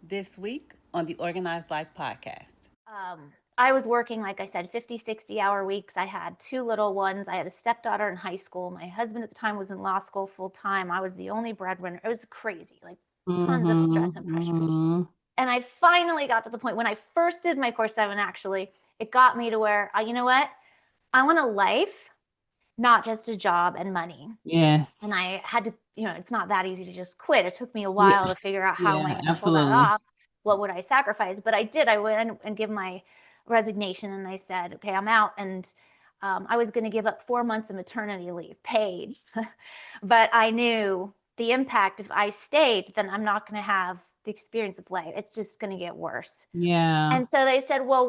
This week on the Organized Life podcast. I was working, like I said, 50, 60-hour weeks. I had two little ones. I had a stepdaughter in high school. My husband at the time was in law school full time. I was the only breadwinner. It was crazy, like tons of Mm-hmm, stress and pressure. mm-hmm. And I finally got to the point when I first did my course 7, actually, it got me to where, you know what? I want a life, not just a job and money. Yes. And I had to, it's not that easy to just quit. It took me a Yeah, while to figure out how am I yeah, going to pull that absolutely. off? What would I sacrifice? But I did. I went and give my resignation and I said, okay, I'm out. And I was going to give up 4 months of maternity leave paid. But I knew the impact if I stayed, then I'm not going to have the experience of life. It's just going to get worse. Yeah. And so they said, well,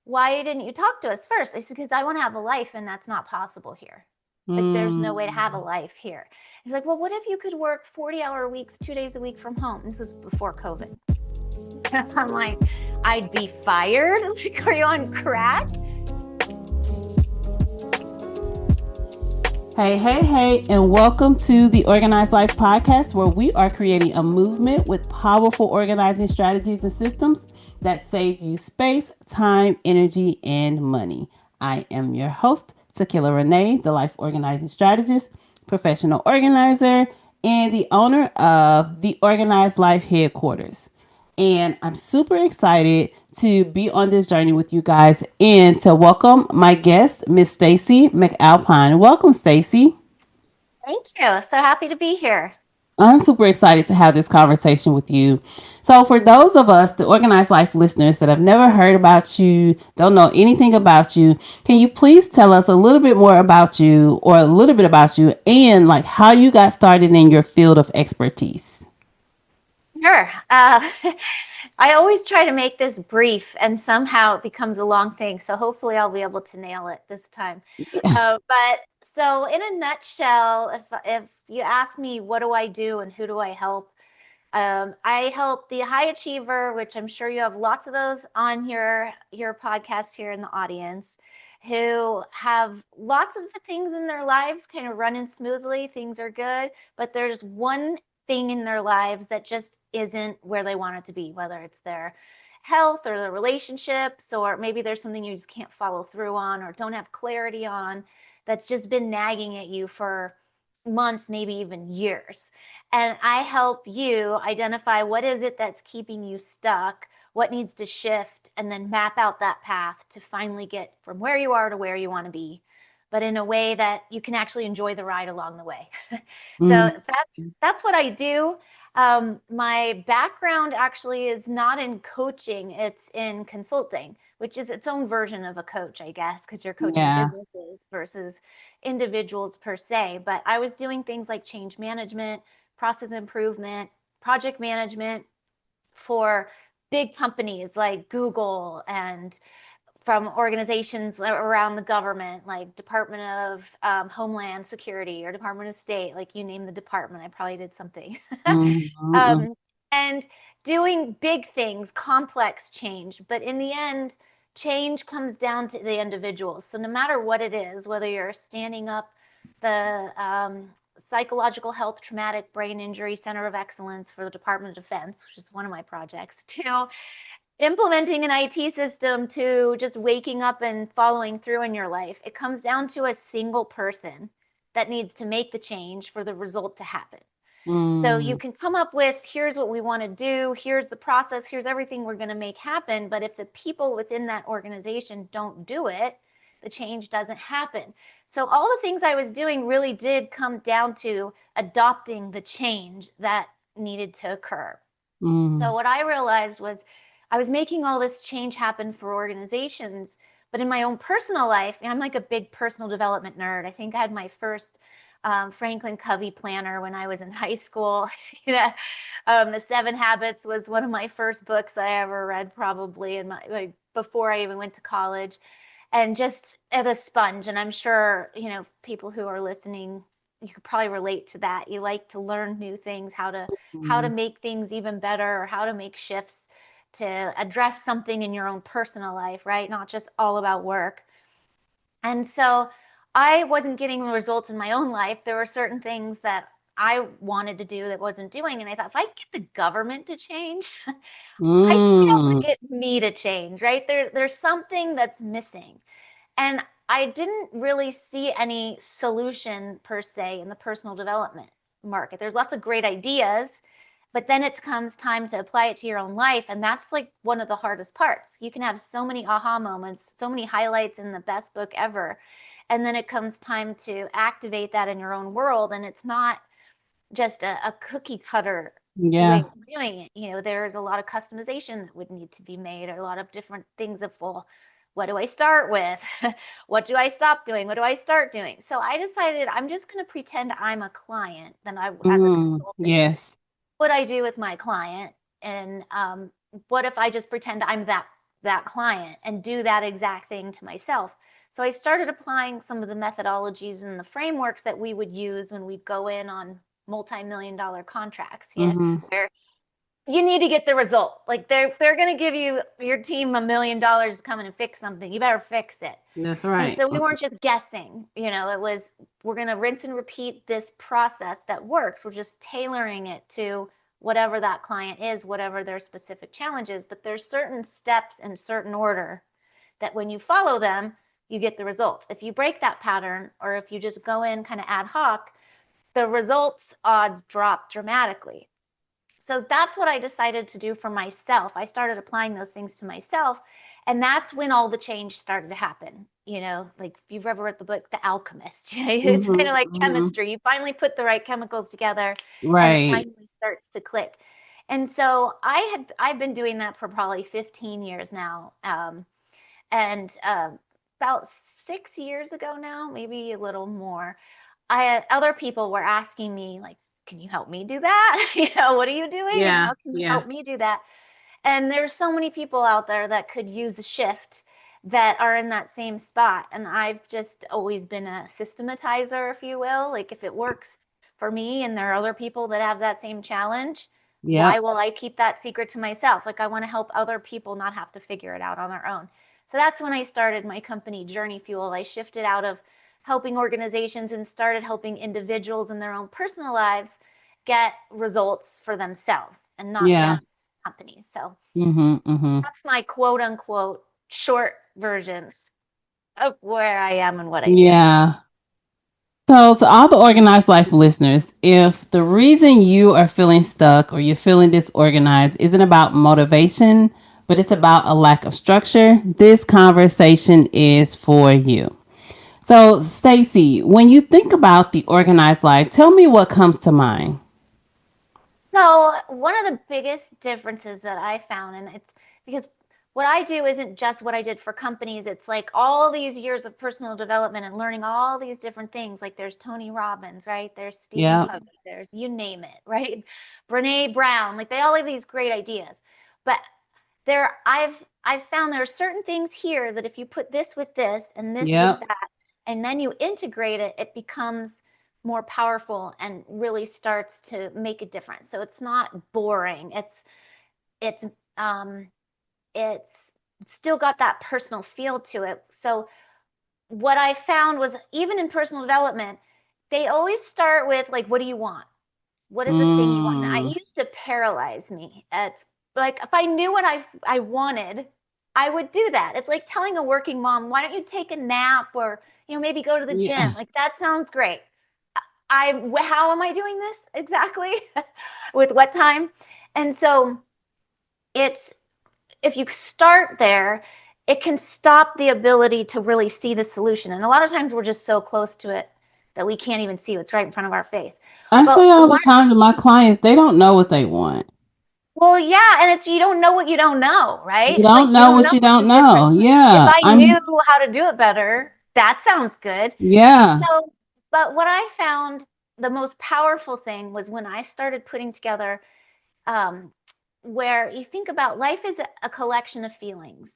why didn't you talk to us first? I said, because I want to have a life and that's not possible here. Like there's no way to have a Mm. life here. He's like, well, what if you could work 40-hour weeks, 2 days a week from home? This was before COVID. And I'm like, I'd be fired. Like, are you on crack? Hey, hey, hey, and welcome to the Organized Life podcast, where we are creating a movement with powerful organizing strategies and systems that save you space, time, energy, and money. I am your host, TakillaRene, the life organizing strategist, professional organizer, and the owner of the Organized Life headquarters. And I'm super excited to be on this journey with you guys and to welcome my guest, Miss Stacy McAlpine. Welcome, Stacy. Thank you. So happy to be here. I'm super excited to have this conversation with you. So, for those of us, the Organized Life listeners that have never heard about you, don't know anything about you, can you please tell us a little bit more about you or a little bit about you and like how you got started in your field of expertise? Sure. I always try to make this brief, and somehow it becomes a long thing. So hopefully, I'll be able to nail it this time. Yeah. But so, in a nutshell, if you ask me, what do I do and who do I help? I help the high achiever, which I'm sure you have lots of those on your podcast here in the audience, who have lots of the things in their lives kind of running smoothly. Things are good, but there's one thing in their lives that just isn't where they want it to be, whether it's their health or their relationships, or maybe there's something you just can't follow through on or don't have clarity on that's just been nagging at you for months, maybe even years. And I help you identify what is it that's keeping you stuck, what needs to shift, and then map out that path to finally get from where you are to where you want to be, but in a way that you can actually enjoy the ride along the way. So Mm. that's what I do. My background actually is not in coaching, it's in consulting, which is its own version of a coach, I guess, because you're coaching Yeah. businesses versus individuals per se. But I was doing things like change management, process improvement, project management for big companies like Google and from organizations around the government, like Department of Homeland Security or Department of State, like you name the department, I probably did something. Mm-hmm. um, and doing big things, complex change. But in the end, change comes down to the individuals. So no matter what it is, whether you're standing up the Psychological Health Traumatic Brain Injury Center of Excellence for the Department of Defense, which is one of my projects, to implementing an IT system to just waking up and following through in your life. It comes down to a single person that needs to make the change for the result to happen. So you Mm. can come up with, here's what we want to do, here's the process, here's everything we're going to make happen. But if the people within that organization don't do it, the change doesn't happen. So all the things I was doing really did come down to adopting the change that needed to occur. So Mm. what I realized was I was making all this change happen for organizations, but in my own personal life, I'm like a big personal development nerd. I think I had my first Franklin Covey planner when I was in high school. you know, the Seven Habits was one of my first books I ever read, probably in my like before I even went to college, and just as a sponge. And I'm sure people who are listening, you could probably relate to that. You like to learn new things, how to Mm. make things even better or how to make shifts to address something in your own personal life, right? Not just all about work. And so I wasn't getting the results in my own life. There were certain things that I wanted to do that wasn't doing. And I thought, if I get the government to change, I should be able to Mm. get me to change, right? There's something that's missing. And I didn't really see any solution per se in the personal development market. There's lots of great ideas, but then it comes time to apply it to your own life. And that's like one of the hardest parts. You can have so many aha moments, so many highlights in the best book ever. And then it comes time to activate that in your own world. And it's not just a cookie cutter way Yeah. of doing it. There's a lot of customization that would need to be made, or a lot of different things of, well, what do I start with? What do I stop doing? What do I start doing? So I decided I'm just going to pretend I'm a client than I as a consultant. Yes. What I do with my client, and what if I just pretend I'm that client and do that exact thing to myself? So I started applying some of the methodologies and the frameworks that we would use when we'd go in on multi-million dollar contracts. Mm-hmm. Where you need to get the result. Like they're going to give your team $1 million to come in and fix something. You better fix it. That's And right. so we weren't just guessing. It was, we're going to rinse and repeat this process that works. We're just tailoring it to whatever that client is, whatever their specific challenge is. But there's certain steps in certain order that when you follow them, you get the results. If you break that pattern, or if you just go in kind of ad hoc, the results odds drop dramatically. So that's what I decided to do for myself. I started applying those things to myself. And that's when all the change started to happen. Like if you've ever read the book, The Alchemist, it's kind of Mm-hmm. like Mm-hmm. chemistry. You finally put the right chemicals together and it Right. finally starts to click. And so I've been doing that for probably 15 years now. And about 6 years ago now, maybe a little more, I had other people were asking me, like, can you help me do that? What are you doing? And Yeah. how can you Yeah. help me do that? And there's so many people out there that could use a shift, that are in that same spot. And I've just always been a systematizer, if you will. Like if it works for me and there are other people that have that same challenge, why Yep. will I keep that secret to myself? Like I want to help other people not have to figure it out on their own. So that's when I started my company, Journey Fuel. I shifted out of helping organizations and started helping individuals in their own personal lives get results for themselves and not Yeah. just companies. So Mm-hmm. Mm-hmm. that's my quote unquote short version of where I am and what I do. Yeah. So, to all the organized life listeners, if the reason you are feeling stuck or you're feeling disorganized isn't about motivation, but it's about a lack of structure, this conversation is for you. So, Stacy, when you think about the organized life, tell me what comes to mind. So, one of the biggest differences that I found, and it's because what I do isn't just what I did for companies, it's like all these years of personal development and learning all these different things. Like there's Tony Robbins, right? There's Stephen Yep. Covey, there's you name it, right? Brene Brown, like they all have these great ideas. But I've found there are certain things here that if you put this with this and this with Yep. that, and then you integrate it, it becomes more powerful and really starts to make a difference. So it's not boring. It's um it's still got that personal feel to it. So what I found was even in personal development, they always start with like, what do you want? What is the thing you want? And I Mm. used to paralyze me. It's like if I knew what I wanted, I would do that. It's like telling a working mom, why don't you take a nap, or maybe go to the gym? Yeah. Like that sounds great. How am I doing this exactly? With what time? And so it's if you start there, it can stop the ability to really see the solution. And a lot of times we're just so close to it that we can't even see what's right in front of our face. I But say all the one time to my clients, they don't know what they want. Well, yeah, and it's you don't know what you don't know, right? You It's like don't you know don't what know you what don't the difference. know. If Yeah. I knew how to do it better, that sounds good. Yeah. So, but what I found the most powerful thing was when I started putting together, um, where you think about life is a collection of feelings.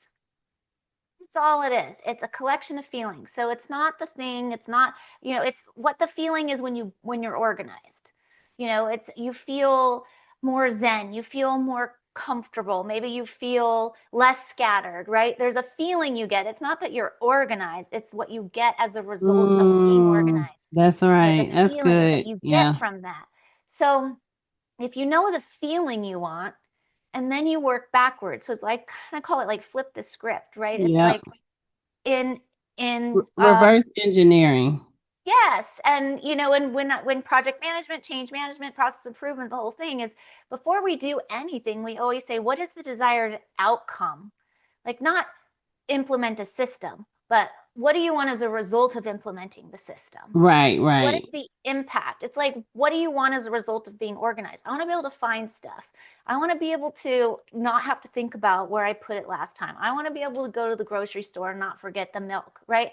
That's all it is. It's a collection of feelings. So it's not the thing, it's not, it's what the feeling is when you're organized. It's you feel more zen, you feel more comfortable. Maybe you feel less scattered, right? There's a feeling you get. It's not that you're organized, it's what you get as a result of being Mm, organized. that's The right. That's feeling that good. you get Yeah. from that. So if you know the feeling you want, and then you work backwards. So it's like, kind of call it like flip the script, right? It's Yep. like in in Reverse engineering. yes, and and when project management, change management, process improvement, the whole thing is, before we do anything, we always say, what is the desired outcome? Like, not implement a system, but what do you want as a result of implementing the system? Right, What is right. the impact? It's like, what do you want as a result of being organized? I want to be able to find stuff. I want to be able to not have to think about where I put it last time. I want to be able to go to the grocery store and not forget the milk, right?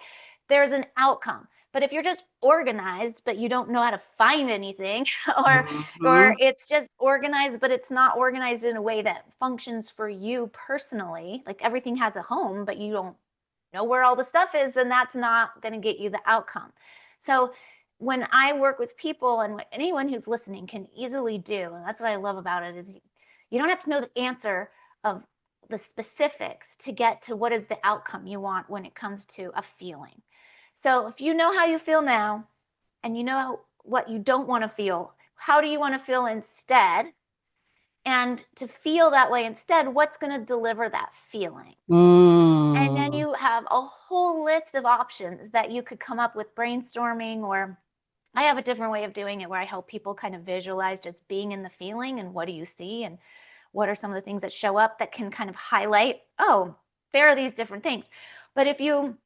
There's an outcome. But if you're just organized, but you don't know how to find anything, or Hmm. or it's just organized, but it's not organized in a way that functions for you personally, like everything has a home, but you don't know where all the stuff is, then that's not going to get you the outcome. So when I work with people, and what anyone who's listening can easily do, and that's what I love about it, is you don't have to know the answer of the specifics to get to what is the outcome you want when it comes to a feeling. So if you know how you feel now, and you know what you don't want to feel, how do you want to feel instead? And to feel that way instead, what's going to deliver that feeling? And then Mm. you have a whole list of options that you could come up with brainstorming, or I have a different way of doing it where I help people kind of visualize just being in the feeling, and what do you see, and what are some of the things that show up that can kind of highlight, oh, there are these different things. But if you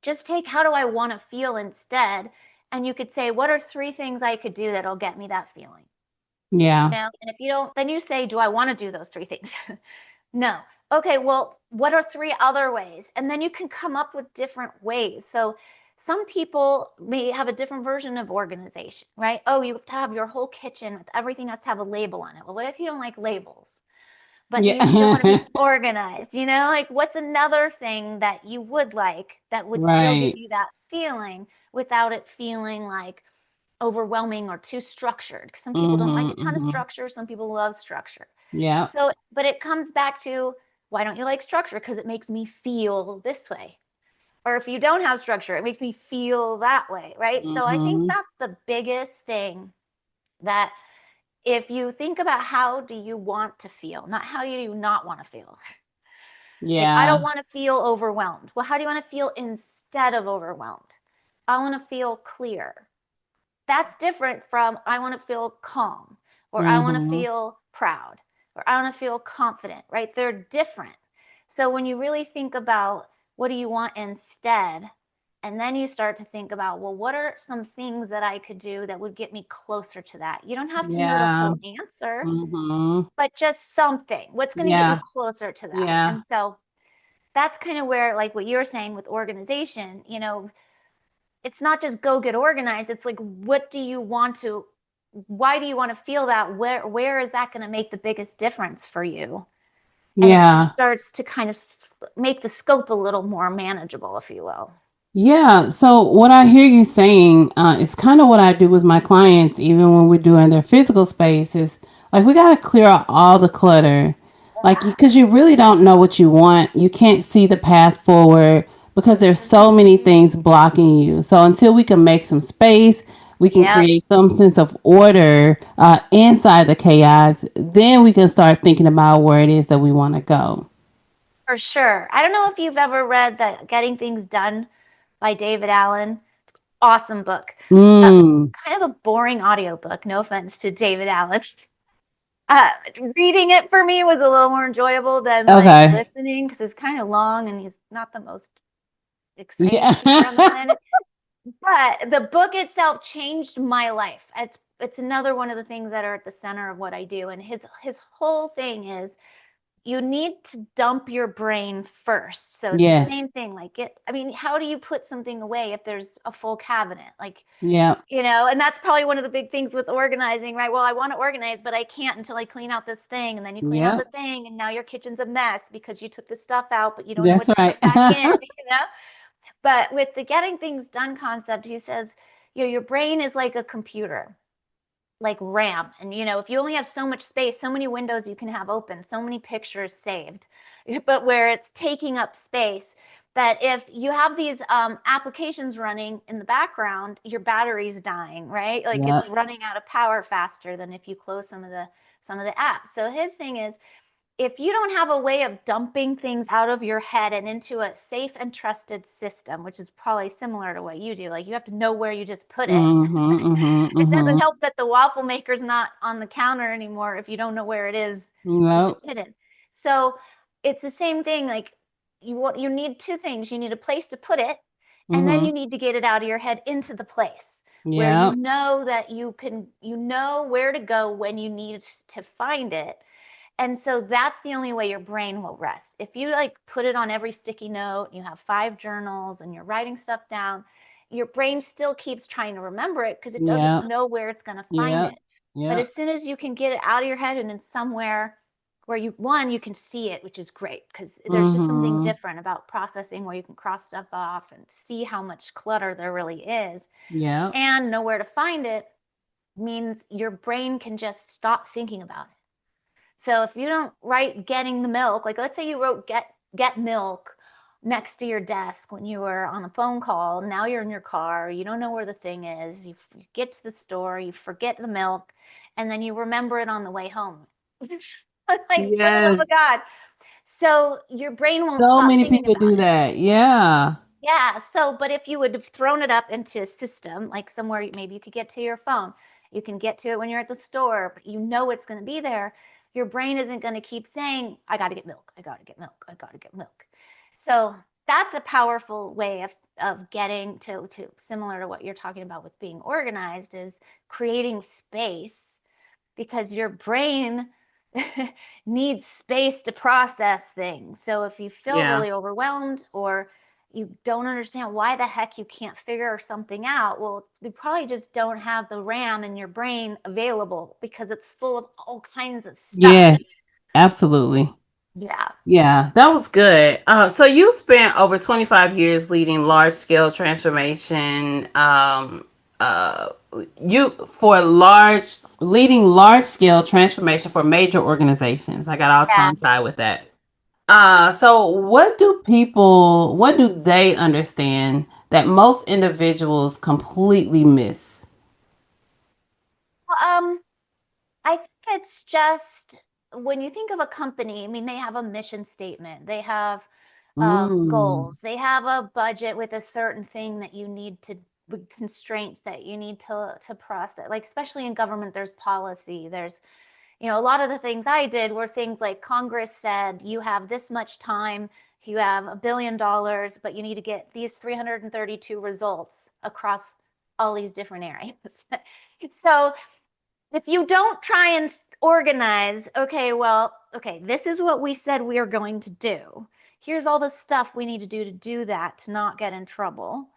just take how do I want to feel instead, and you could say, what are three things I could do that'll get me that feeling? Yeah. And if you don't, then you say, do I want to do those three things? No. Okay, well, what are three other ways? And then you can come up with different ways. So some people may have a different version of organization, right? Oh, you have to have your whole kitchen with everything has to have a label on it. Well, what if you don't like labels, but you still want to Yeah. be organized? Like, what's another thing that you would like that would still give Right. you that feeling without it feeling like overwhelming or too structured? Some people don't like Mm-hmm. a ton of Mm-hmm. structure, some people love structure. Yeah. So, but it comes back to, why don't you like structure? Because it makes me feel this way. Or if you don't have structure, it makes me feel that way, right? So I think Mm-hmm. that's the biggest thing, that if you think about how do you want to feel, not how you do not want to feel. Like, I don't Yeah. want to feel overwhelmed. Well, how do you want to feel instead of overwhelmed? I want to feel clear. That's different from, I want to feel calm, or I want to Mm-hmm. feel proud, or I want to feel confident, right? They're different. So when you really think about what do you want instead, and then you start to think about, well, what are some things that I could do that would get me closer to that? You don't have to know the Yeah. whole answer, Mm-hmm. but just something. What's going to get you Yeah. closer to that? Yeah. And so that's kind of where, like what you're saying with organization, it's not just go get organized. It's like, what do you want to, why do you want to feel that? Where is that going to make the biggest difference for you? And it Yeah. starts to kind of make the scope a little more manageable, if you will. Yeah, so what I hear you saying is kind of what I do with my clients, even when we're doing their physical space, is like we got to clear out all the clutter, like because you really don't know what you want. You can't see the path forward because there's so many Mm-hmm. things blocking you. So until we can make some space, we can Yep, create some sense of order inside the chaos. Then we can start thinking about where it is that we want to go. for sure. I don't know if you've ever read that Getting Things Done by David Allen. Awesome book. Uh, Mm, Kind of a boring audiobook, no offense to David Allen. Uh, Reading it for me was a little more enjoyable than like okay. listening, because it's kind of long and he's not the most exciting speaker on the Yeah. planet. But the book itself changed my life. It's another one of the things that are at the center of what I do. And his whole thing is, you need to dump your brain first. So it's the Yes. same thing. Like, I mean, how do you put something away if there's a full cabinet? Like, Yeah. and that's probably one of the big things with organizing, right? Well, I want to organize, but I can't until I clean out this thing. And then you clean out Yeah. the thing, and now your kitchen's a mess because you took the stuff out, but you don't know That's what to right. put back in, you know? But with the getting things done concept, he says, your brain is like a computer. like RAM. And if you only have so much space, so many windows you can have open, so many pictures saved, but where it's taking up space, that if you have these applications running in the background, your battery's dying, right? Like Yeah. it's running out of power faster than if you close some of the apps. So his thing is, if you don't have a way of dumping things out of your head and into a safe and trusted system, which is probably similar to what you do, like you have to know where you just put it. Mm-hmm. Mm-hmm. It doesn't Mm-hmm. help that the waffle maker's not on the counter anymore if you don't know where it is because Yep. it's hidden. So it's the same thing. Like you need two things. You need a place to put it, and then Mm-hmm. you need to get it out of your head into the place where you Yep. know that you know where to go when you need to find it. And so that's the only way your brain will rest. If you like put it on every sticky note, you have 5 journals and you're writing stuff down, your brain still keeps trying to remember it because it doesn't Yep. know where it's going to find Yep. it. But Yep. as soon as you can get it out of your head and in somewhere where you can see it, which is great because there's just something Mm-hmm. different about processing where you can cross stuff off and see how much clutter there really is Yep. and know where to find it means your brain can just stop thinking about it. So if you don't write getting the milk, like let's say you wrote get milk next to your desk when you were on a phone call, now you're in your car, you don't know where the thing is, you get to the store, you forget the milk, and then you remember it on the way home. Like for the love Yes. of God. So your brain won't So stop many thinking people about do it. that. Yeah. Yeah. So, but if you would have thrown it up into a system, like somewhere maybe you could get to your phone, you can get to it when you're at the store, but you know it's going to be there. Your brain isn't going to keep saying, I got to get milk. I got to get milk. I got to get milk. So that's a powerful way of getting to similar to what you're talking about with being organized is creating space because your brain needs space to process things. So if you feel Yeah. really overwhelmed or you don't understand why the heck you can't figure something out, well, you probably just don't have the RAM in your brain available because it's full of all kinds of stuff. Yeah. Absolutely. Yeah. Yeah, that was good. So you spent over 25 years leading large scale transformation. Uh, you for large leading large scale transformation for major organizations. I got all Yeah. tongue tied with that. So what do they understand that most individuals completely miss? Um, I think it's just when you think of a company, I mean, they have a mission statement, they have Mm, goals, they have a budget with a certain thing that you need to, with constraints that you need to process. Like, especially in government, there's policy, there's, a lot of the things I did were things like Congress said, you have this much time, you have $1 billion, but you need to get these 332 results across all these different areas. So if you don't try and organize, okay, well, okay, this is what we said we are going to do. Here's all the stuff we need to do that to not get in trouble.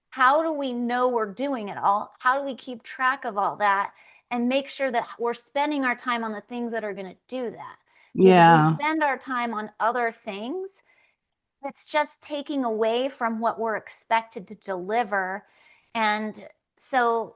How do we know we're doing it all? How do we keep track of all that and make sure that we're spending our time on the things that are going to do that? Because if we yeah, spend our time on other things, it's just taking away from what we're expected to deliver. And so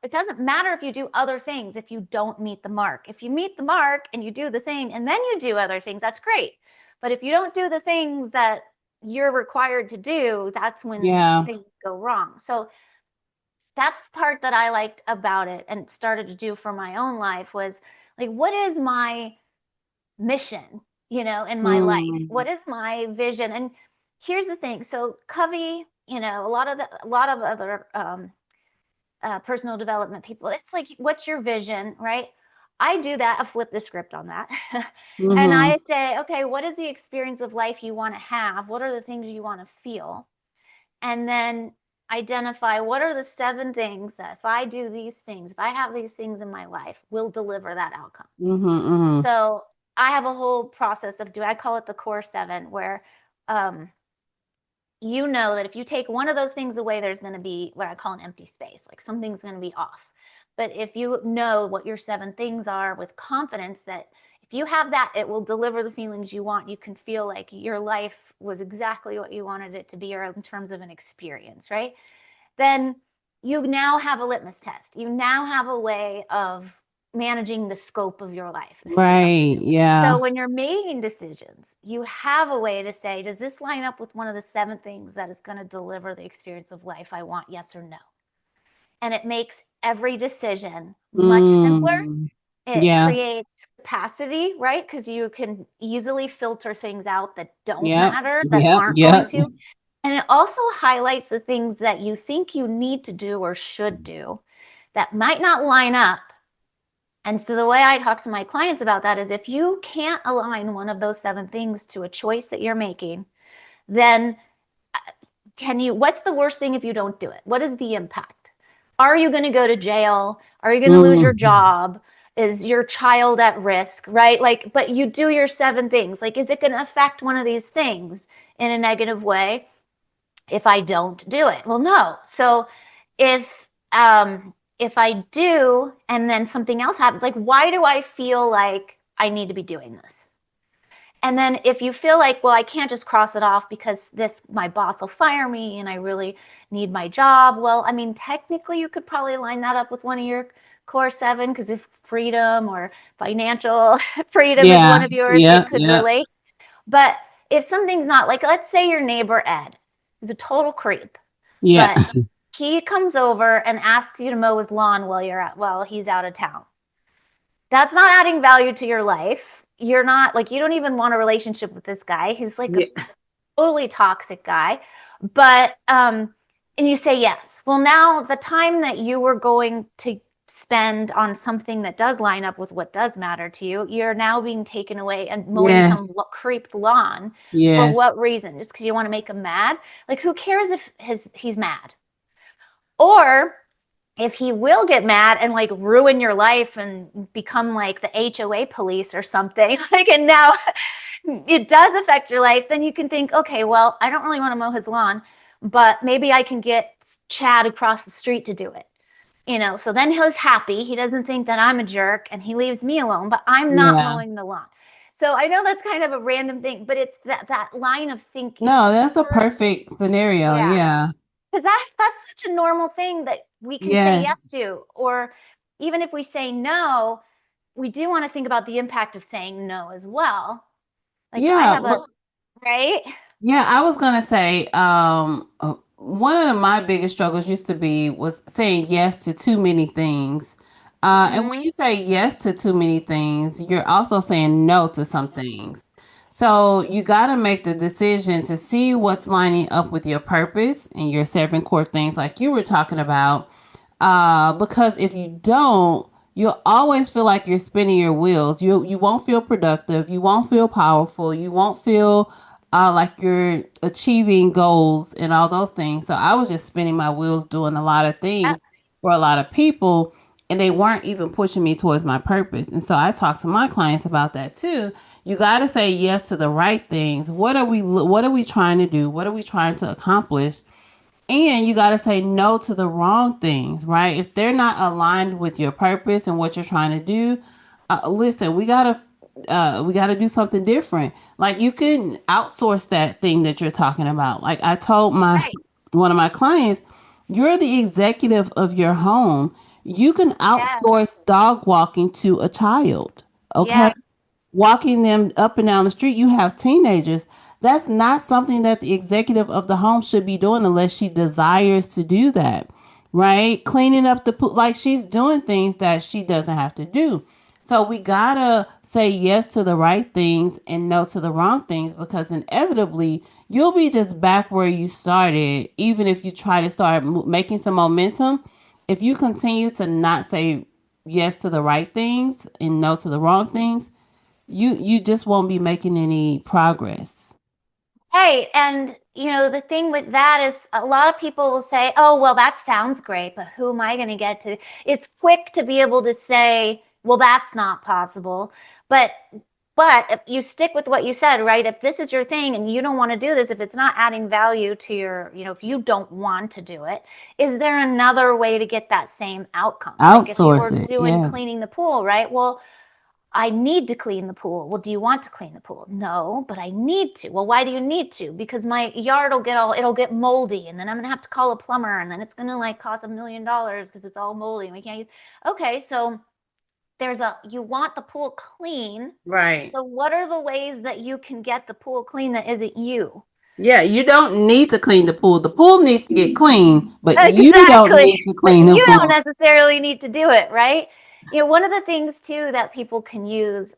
it doesn't matter if you do other things if you don't meet the mark. If you meet the mark and you do the thing and then you do other things, that's great. But if you don't do the things that you're required to do, that's when yeah. things go wrong. So that's the part that I liked about it and started to do for my own life was like, what is my mission, in my life? Mm, What is my vision? And here's the thing. So Covey, a lot of other personal development people, it's like, what's your vision, right? I do that. I flip the script on that. And mm-hmm, I say, okay, what is the experience of life you want to have? What are the things you want to feel? And then identify what are the 7 things that if I do these things, if I have these things in my life, will deliver that outcome. mm-hmm, mm-hmm. So I have a whole process of, do I call it the core 7, where um, you know that if you take one of those things away, there's going to be what I call an empty space, like something's going to be off. But if you know what your 7 things are with confidence, that if you have that, it will deliver the feelings you want. You can feel like your life was exactly what you wanted it to be, or in terms of an experience, right? Then you now have a litmus test. You now have a way of managing the scope of your life, if you will. Right. So Yeah. when you're making decisions, you have a way to say, does this line up with one of the 7 things that is going to deliver the experience of life I want? Yes or no? And it makes every decision much simpler. Mm. It Yeah. creates capacity, right? Because you can easily filter things out that don't Yep. matter, that Yep. aren't going Yep. to. And it also highlights the things that you think you need to do or should do that might not line up. And so the way I talk to my clients about that is if you can't align one of those 7 things to a choice that you're making, then what's the worst thing if you don't do it? What is the impact? Are you going to go to jail? Are you going to lose your Mm. job? Is your child at risk, right? Like, but you do your 7 things. Like, is it going to affect one of these things in a negative way if I don't do it? Well, no. So if if I do and then something else happens, like why do I feel like I need to be doing this? And then if you feel like, well, I can't just cross it off because this my boss will fire me and I really need my job. Well, I mean, technically you could probably line that up with one of your core 7 because if freedom or financial freedom is one Yeah. of yours, it Yep. could Yep. relate. But if something's not, like let's say your neighbor Ed is a total creep, Yeah. but he comes over and asks you to mow his lawn while he's out of town. That's not adding value to your life. You're not like you don't even want a relationship with this guy. He's like a Yeah. totally toxic guy. But and you say yes. Well, now the time that you were going to spend on something that does line up with what does matter to you, you're now being taken away and mowing Yes. some creep's lawn. For Yes. what reason? Just because you want to make him mad? Like who cares if he's mad? Or if he will get mad and like ruin your life and become like the HOA police or something, like, and now it does affect your life, then you can think, okay, well, I don't really want to mow his lawn, but maybe I can get Chad across the street to do it. So then he's happy. He doesn't think that I'm a jerk and he leaves me alone, but I'm not Yeah. mowing the lawn. So I know that's kind of a random thing, but it's that line of thinking. No, that's a First, perfect scenario. yeah, Yeah. because that's such a normal thing that we can say Yes. yes to. Or even if we say no, we do want to think about the impact of saying no as well. Like I Yeah. have a right. Yeah, I was gonna say, one of my biggest struggles used to be was saying yes to too many things. And when Mm-hmm. you say yes to too many things, you're also saying no to some things. So you got to make the decision to see what's lining up with your purpose and your 7 core things, like you were talking about. Because if you don't, you'll always feel like you're spinning your wheels. You won't feel productive. You won't feel powerful. You won't feel like you're achieving goals and all those things. So I was just spinning my wheels doing a lot of Yep. things for a lot of people, and they weren't even pushing me towards my purpose. And so I talk to my clients about that too. You got to say yes to the right things. What are we trying to do? What are we trying to accomplish? And you got to say no to the wrong things, right? If they're not aligned with your purpose and what you're trying to do, listen, we got to do something different. Like you can outsource that thing that you're talking about. Like I told my Right. one of my clients, you're the executive of your home. You can Yes. outsource dog walking to a child. Okay, Yep. walking them up and down the street. You have teenagers. That's not something that the executive of the home should be doing unless she desires to do that, right? Cleaning up the pool, like she's doing things that she doesn't have to do. So we gotta say yes to the right things and no to the wrong things, because inevitably you'll be just back where you started, even if you try to start making some momentum. If you continue to not say yes to the right things and no to the wrong things, you just won't be making any progress. Right. And, the thing with that is a lot of people will say, oh, well, that sounds great, but who am I going to get to? It's quick to be able to say, well, that's not possible. But, but if you stick with what you said, right? If this is your thing and you don't want to do this, if it's not adding value to if you don't want to do it, is there another way to get that same outcome? Like if you Outsource were it. doing Yeah. cleaning the pool, right? Well, I need to clean the pool. Well, do you want to clean the pool? No, but I need to. Well, why do you need to? Because my yard will it'll get moldy, and then I'm gonna have to call a plumber, and then it's gonna like cost $1 million because it's all moldy and we can't use. Okay, so you want the pool clean. Right. So what are the ways that you can get the pool clean that isn't you? Yeah, you don't need to clean the pool. The pool needs to get clean, but you don't Exactly. need to But clean the you don't pool. necessarily need to do it, right? One of the things too that people can use,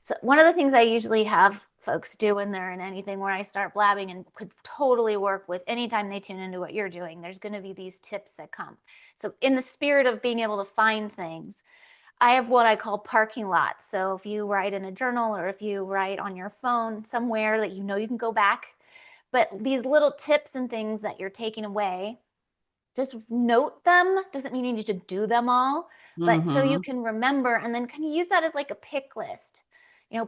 so one of the things I usually have folks do when they're in anything where I start blabbing and could totally work with anytime they tune into what you're doing, there's going to be these tips that come. So, in the spirit of being able to find things, I have what I call parking lots. So, if you write in a journal or if you write on your phone somewhere that you know you can go back, but these little tips and things that you're taking away, just note them. Doesn't mean you need to do them all, but so you Mm-hmm. can remember, and then can you use that as like a pick list.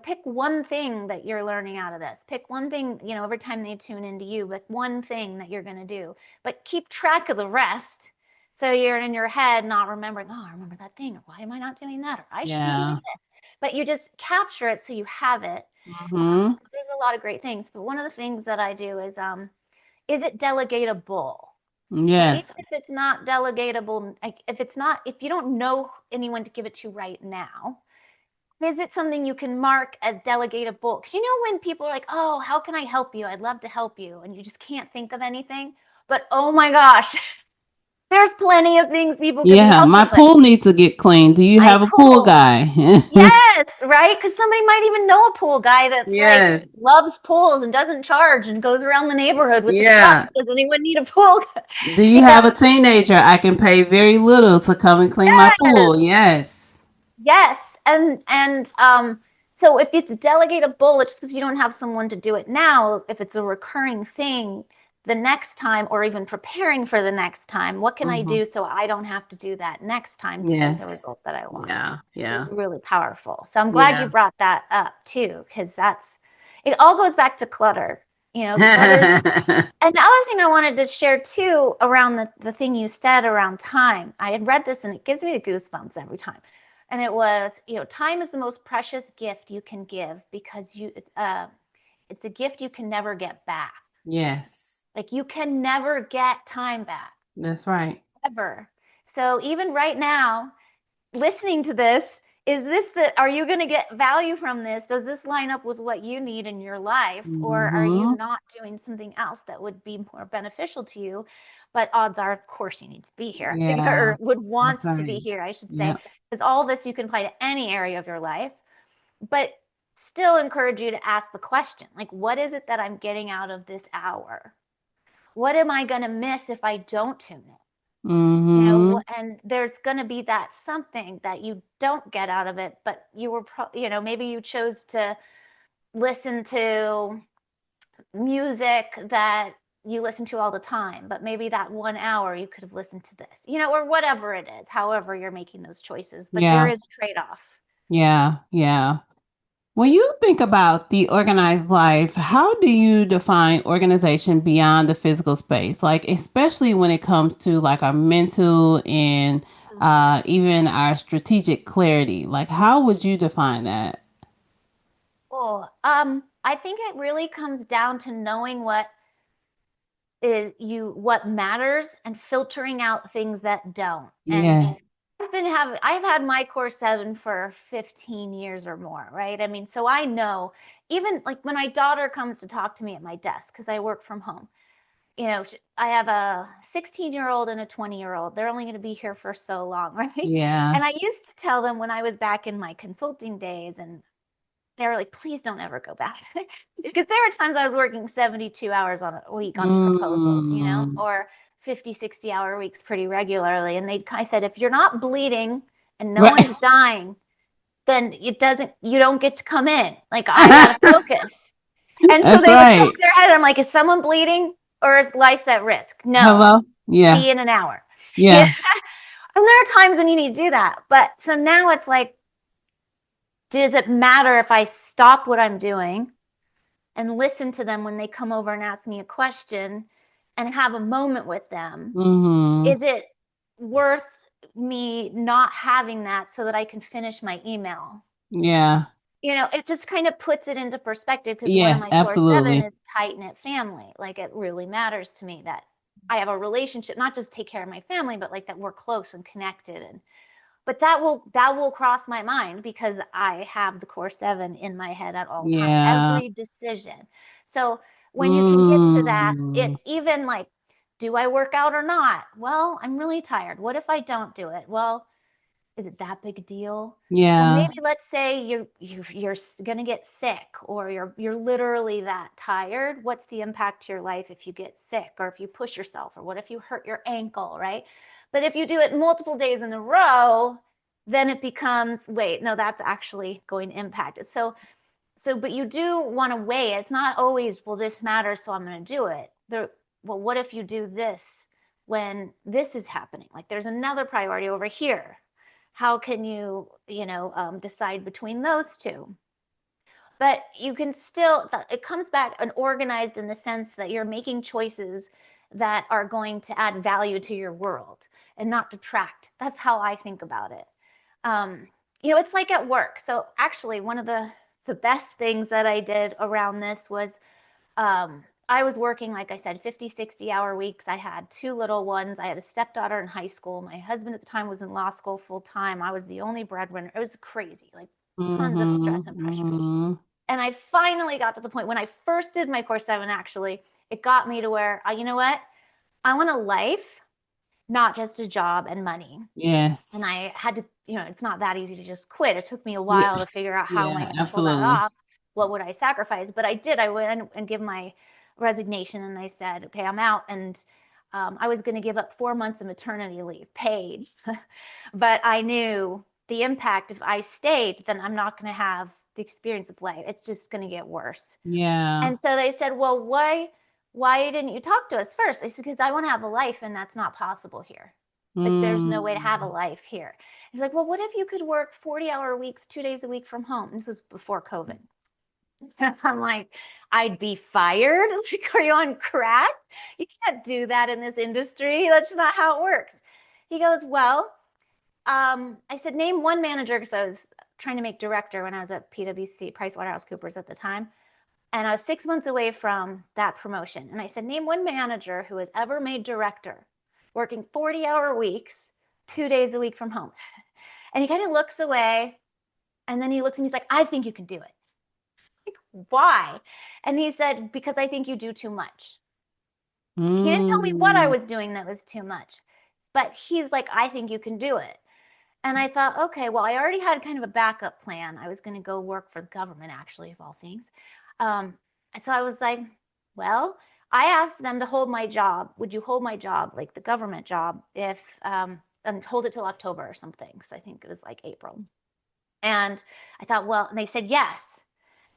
Pick one thing that you're learning out of this. Pick one thing, every time they tune into you, but one thing that you're going to do, but keep track of the rest. So you're in your head not remembering, oh, I remember that thing, or why am I not doing that, or I should be doing Yeah. this. But you just capture it so you have it. Mm-hmm. There's a lot of great things, but one of the things that I do is it delegatable? So even Yes. if it's not delegatable, like if you don't know anyone to give it to right now, is it something you can mark as delegatable? Because when people are like, oh, how can I help you? I'd love to help you. And you just can't think of anything. But oh my gosh, there's plenty of things people could be Yeah, my helping with. pool needs to get clean. Do you My have a pool pool. guy? Yes, right? Because somebody might even know a pool guy that's like Yes. loves pools and doesn't charge and goes around the neighborhood with the truck. Yeah. Does anyone need a pool? Do you have a teenager? I can pay very little to come and clean my Yes. pool. Yes. Yes, and so if it's delegatable, it's because you don't have someone to do it now. If it's a recurring thing, the next time, or even preparing for the next time, what can I Mm-hmm. do so I don't have to do that next time to get the Yes. result that I want? Yeah. Is Yeah. really powerful. So I'm glad you Yeah. brought that up too, because it all goes back to clutter. Clutter. And the other thing I wanted to share too around the thing you said around time, I had read this and it gives me the goosebumps every time. And it was, time is the most precious gift you can give because it's a gift you can never get back. Yes. Like you can never get time back, That's right. ever. So even right now, listening to this, are you going to get value from this? Does this line up with what you need in your life, or are you Mm-hmm. not doing something else that would be more beneficial to you? But odds are, of course, you need to be here Yeah. or would That's want to be right. here, I should say, Yeah. because all this you can apply to any area of your life. But still encourage you to ask the question, like, what is it that I'm getting out of this hour? What am I going to miss if I don't tune in? Mm-hmm. And there's going to be that something that you don't get out of it, but maybe you chose to listen to music that you listen to all the time, but maybe that 1 hour you could have listened to this, or whatever it is, however you're making those choices, but there Yeah. is a trade-off. Yeah. Yeah. When you think about the organized life, how do you define organization beyond the physical space? Like, especially when it comes to like our mental and even our strategic clarity. Like, how would you define that? Oh, I think it really comes down to knowing what matters and filtering out things that don't. And Yes. I've had my core 7 for 15 years or more, right? I mean, so I know, even like when my daughter comes to talk to me at my desk because I work from home. I have a 16-year-old and a 20-year-old. They're only going to be here for so long, right? Yeah. And I used to tell them when I was back in my consulting days, and they were like, please don't ever go back. Because there were times I was working 72 hours on a week on proposals, Mm. or 50, 60-hour weeks pretty regularly. And I said, if you're not bleeding and no Right. one's dying, then you don't get to come in. Like, I got to focus. And so That's they would poke right. their head. I'm like, is someone bleeding or is life's at risk? No. Hello? Yeah. See you in an hour. Yeah. Yeah. And there are times when you need to do that. But so now it's like, does it matter if I stop what I'm doing and listen to them when they come over and ask me a question and have a moment with them? Mm-hmm. Is it worth me not having that so that I can finish my email? Yeah. It just kind of puts it into perspective because one of Yes, my core seven absolutely. is tight knit family. Like it really matters to me that I have a relationship, not just take care of my family, but like that we're close and connected. And but that will cross my mind because I have the core seven in my head at all time, Yeah. every decision. So when you can get to that, Mm. it's even like, do I work out or not? Well, I'm really tired. What if I don't do it? Well, is it that big a deal? Well, Yeah. maybe let's say you're going to get sick or you're literally that tired. What's the impact to your life if you get sick or if you push yourself or what if you hurt your ankle, right? But if you do it multiple days in a row, then it becomes, wait, no, that's actually going to impact it. So but you do want to weigh it. It's not always, well, this matters, so I'm going to do it. Well, what if you do this when this is happening? Like there's another priority over here. How can you, decide between those two? But you can still, it comes back and organized in the sense that you're making choices that are going to add value to your world and not detract. That's how I think about it. um, it's like at work. So actually, one of the best things that I did around this was, I was working, like I said, 50, 60-hour weeks. I had two little ones. I had a stepdaughter in high school. My husband at the time was in law school full time. I was the only breadwinner. It was crazy, like tons of stress Mm-hmm. and pressure. Mm-hmm. And I finally got to the point when I first did my core seven, actually, it got me to where, you know what? I want a life, not just a job and money. Yes. And I had to, it's not that easy to just quit. It took me a Yeah. while to figure out how am I Yeah, going to pull that absolutely. off? What would I sacrifice? But I did. I went and give my resignation and I said, okay, I'm out. And I was going to give up 4 months of maternity leave paid. But I knew the impact if I stayed, then I'm not going to have the experience of life. It's just going to get worse. Yeah. And so they said, well, why didn't you talk to us first? I said, because I want to have a life and that's not possible here. Like there's no way to have a Mm. life here. He's like, well, what if you could work 40-hour weeks, 2 days a week from home? This was before COVID. I'm like, I'd be fired. Like, are you on crack? You can't do that in this industry. That's not how it works. He goes, well, I said, name one manager, because I was trying to make director when I was at PwC, PricewaterhouseCoopers at the time. And I was 6 months away from that promotion. And I said, name one manager who has ever made director, working 40-hour weeks, 2 days a week from home. And he kind of looks away. And then he looks at me, he's like, I think you can do it. Like, why? And he said, because I think you do too much. He didn't tell me what I Mm. was doing that was too much. But he's like, I think you can do it. And I thought, okay, well, I already had kind of a backup plan. I was going to go work for the government, actually, of all things. Um, so I was like, well, I asked them to hold my job. Would you hold my job, like the government job, if and hold it till October or something? Because I think it was like April. And I thought, well, and they said yes.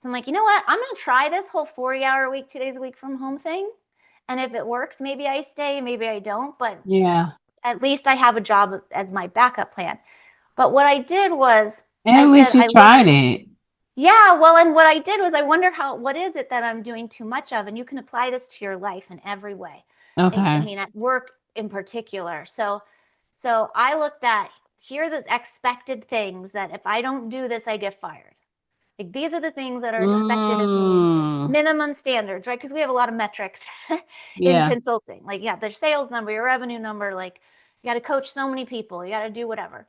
So I'm like, you know what? I'm going to try this whole 40-hour week, 2 days a week from home thing. And if it works, maybe I stay, maybe I don't. But Yeah. at least I have a job as my backup plan. But what I did was I At said, least you I looked, tried it. yeah, well, and what I did was I wonder what is it that I'm doing too much of? And you can apply this to your life in every way. I Okay. mean, at work in particular. So I looked at, here are the expected things that if I don't do this, I get fired. Like these are the things that are expected of me, Mm. minimum standards, right? Because we have a lot of metrics in Yeah. consulting. Like, yeah, their sales number, your revenue number, like you got to coach so many people, you got to do whatever.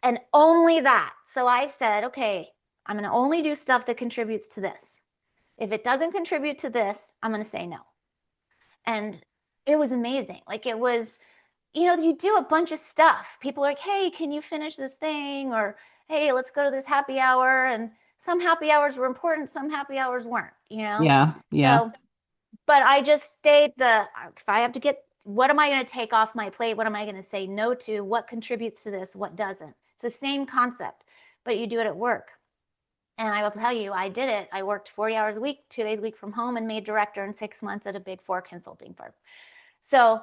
And only that. So I said, okay, I'm going to only do stuff that contributes to this. If it doesn't contribute to this, I'm going to say no. And it was amazing. Like it was, you do a bunch of stuff. People are like, hey, can you finish this thing? Or, hey, let's go to this happy hour. And some happy hours were important, some happy hours weren't. Yeah. Yeah. So, but I just stayed if I have to what am I going to take off my plate? What am I going to say no to? What contributes to this? What doesn't? It's the same concept, but you do it at work. And I will tell you, I did it. I worked 40 hours a week, 2 days a week from home, and made director in 6 months at a big four consulting firm. So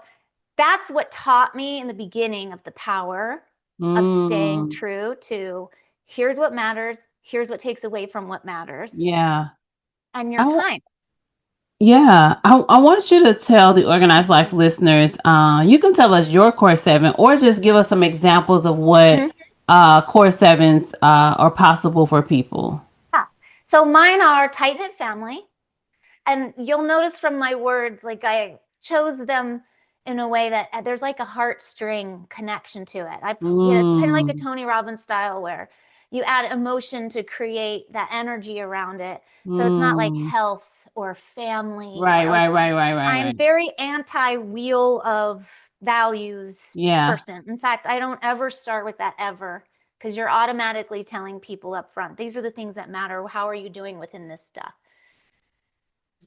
that's what taught me in the beginning of the power of staying Mm. true to, here's what matters, here's what takes away from what matters, Yeah. and your I w- time. yeah. I want you to tell the Organized Life listeners, you can tell us your core seven or just give us some examples of what Mm-hmm. core sevens are possible for people? Yeah. So mine are tight knit family. And you'll notice from my words, like I chose them in a way that there's like a heartstring connection to it. It's kind of like a Mm, Tony Robbins style where you add emotion to create that energy around it. So it's not like mm. health or family Right, or like right, right, right, right, I'm right. very anti wheel of values Yeah. person. In fact, I don't ever start with that ever because you're automatically telling people up front, these are the things that matter. How are you doing within this stuff?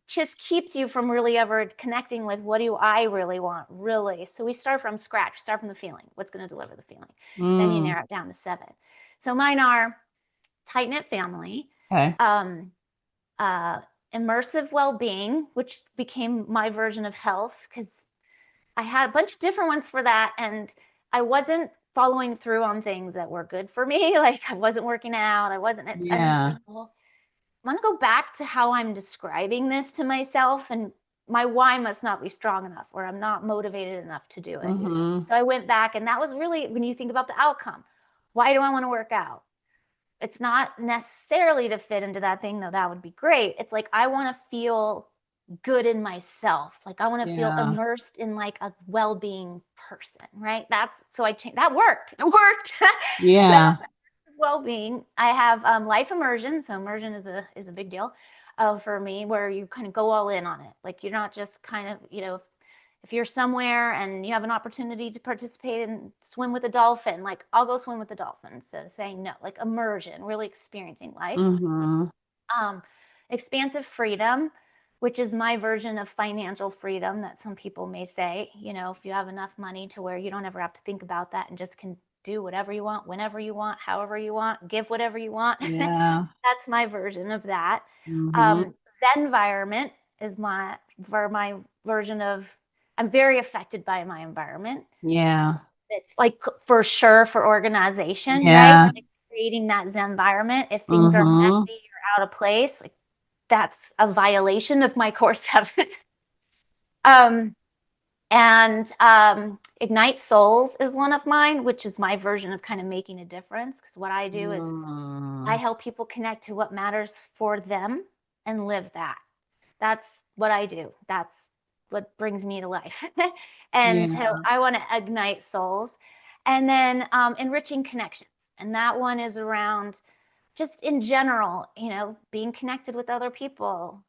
Just keeps you from really ever connecting with what do I really want, really. So we start from scratch, start from the feeling. What's going to deliver the feeling? Then you Mm. narrow it down to seven. So mine are tight knit family, Okay. um, uh, immersive well being, which became my version of health because I had a bunch of different ones for that. And I wasn't following through on things that were good for me. Like I wasn't working out. I wasn't, and I was Yeah. like, well, I want to go back to how I'm describing this to myself, and my why must not be strong enough, or I'm not motivated enough to do it. Mm-hmm. So I went back, and that was really when you think about the outcome. Why do I want to work out? It's not necessarily to fit into that thing, though that would be great. It's like I want to feel good in myself. Like I want to feel Yeah. immersed in like a well-being person, right? That's so I changed that worked. It worked. So Yeah. well-being. I have life immersion. So immersion is a big deal for me, where you kind of go all in on it. Like you're not just kind of if you're somewhere and you have an opportunity to participate and swim with a dolphin, like I'll go swim with the dolphin instead of saying no. Like immersion, really experiencing life. Mm-hmm. Um, expansive freedom, which is my version of financial freedom that some people may say, if you have enough money to where you don't ever have to think about that and just can do whatever you want, whenever you want, however you want, give whatever you want. Yeah. That's my version of that. Mm-hmm. Zen environment is my version of I'm very affected by my environment. Yeah. It's like for sure for organization, right? Yeah. Like creating that Zen environment. If things are Mm-hmm. messy or out of place, like that's a violation of my core seven. um, and Ignite Souls is one of mine, which is my version of kind of making a difference. Because what I do is I Mm. help people connect to what matters for them and live that. That's what I do. That's what brings me to life. And so Yeah. I want to ignite souls. And then enriching connections. And that one is around just in general, being connected with other people,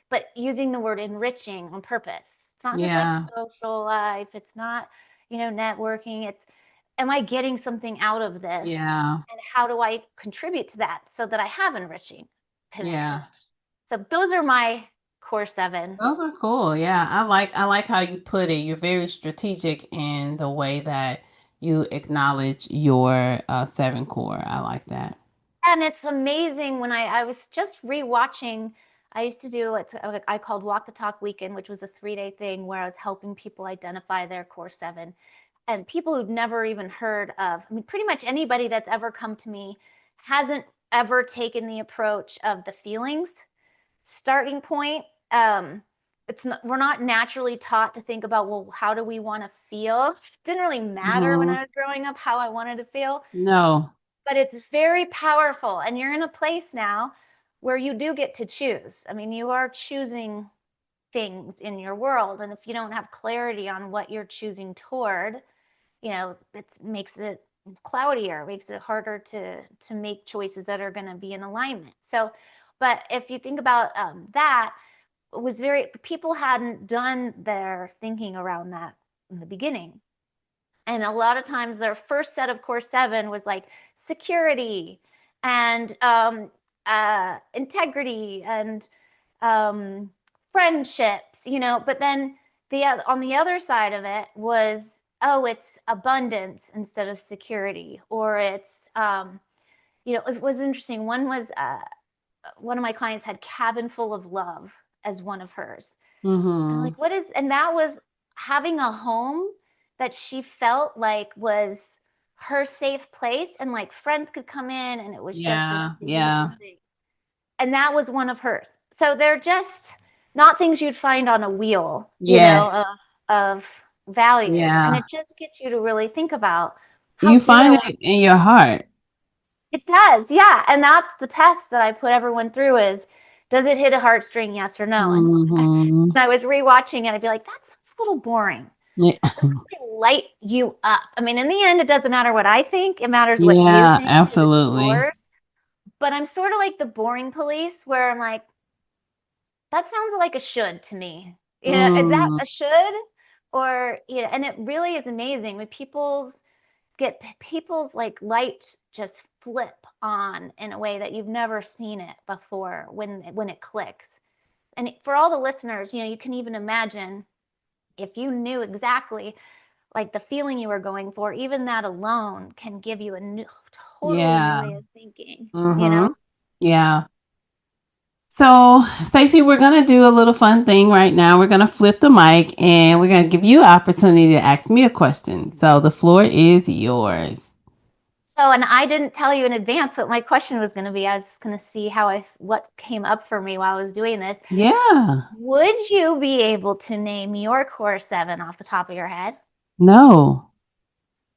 but using the word enriching on purpose. It's not just like Yeah. social life, it's not, networking. It's, am I getting something out of this? Yeah. And how do I contribute to that so that I have enriching connection? Yeah. So those are my core seven. Those are cool. Yeah. I like how you put it. You're very strategic in the way that you acknowledge your seven core. I like that. And it's amazing when I was just rewatching. I used to do what I called Walk the Talk Weekend, which was a 3-day thing where I was helping people identify their core seven. And people who'd never even heard of, I mean, pretty much anybody that's ever come to me hasn't ever taken the approach of the feelings starting point. We're not naturally taught to think about, well, how do we want to feel? It didn't really matter when Hmm. I was growing up how I wanted to feel, No. but it's very powerful. And you're in a place now where you do get to choose. I mean, you are choosing things in your world. And if you don't have clarity on what you're choosing toward, it makes it cloudier, makes it harder to make choices that are going to be in alignment. So, but if you think about that, it was very people hadn't done their thinking around that in the beginning. And a lot of times their first set of core seven was like security and integrity and um, friendships, but then on the other side of it was, oh, it's abundance instead of security, or it's it was interesting. One of my clients had cabin full of love as one of hers. And I'm Hmm. like, what is, and that was having a home that she felt like was her safe place, and like friends could come in and it was just this Yeah. beautiful Yeah. thing. And that was one of hers. So they're just not things you'd find on a wheel, Yes. of values. And Yeah. it just gets you to really think about, How You good I find want it in your heart. it does. Yeah, and that's the test that I put everyone through is does it hit a heartstring, yes or no? And Mm-hmm. when I was rewatching it, I'd be like, that sounds a little boring. Yeah. Doesn't really light you up. I mean, in the end, it doesn't matter what I think. It matters what you Yeah, think because it's absolutely. yours. But I'm sort of like the boring police where I'm like, that sounds like a should to me. You know, is that Mm, a should? Or, you know, and it really is amazing when people's like light just flip on in a way that you've never seen it before when it clicks. And for all the listeners, you know, you can even imagine if you knew exactly like the feeling you were going for, even that alone can give you a totally new yeah. way of thinking, you Mm-hmm. know? Yeah. So, Stacey, we're going to do a little fun thing right now. We're going to flip the mic and we're going to give you an opportunity to ask me a question. So, the floor is yours. So, and I didn't tell you in advance what my question was going to be. I was going to see what came up for me while I was doing this. Yeah. Would you be able to name your core seven off the top of your head? No.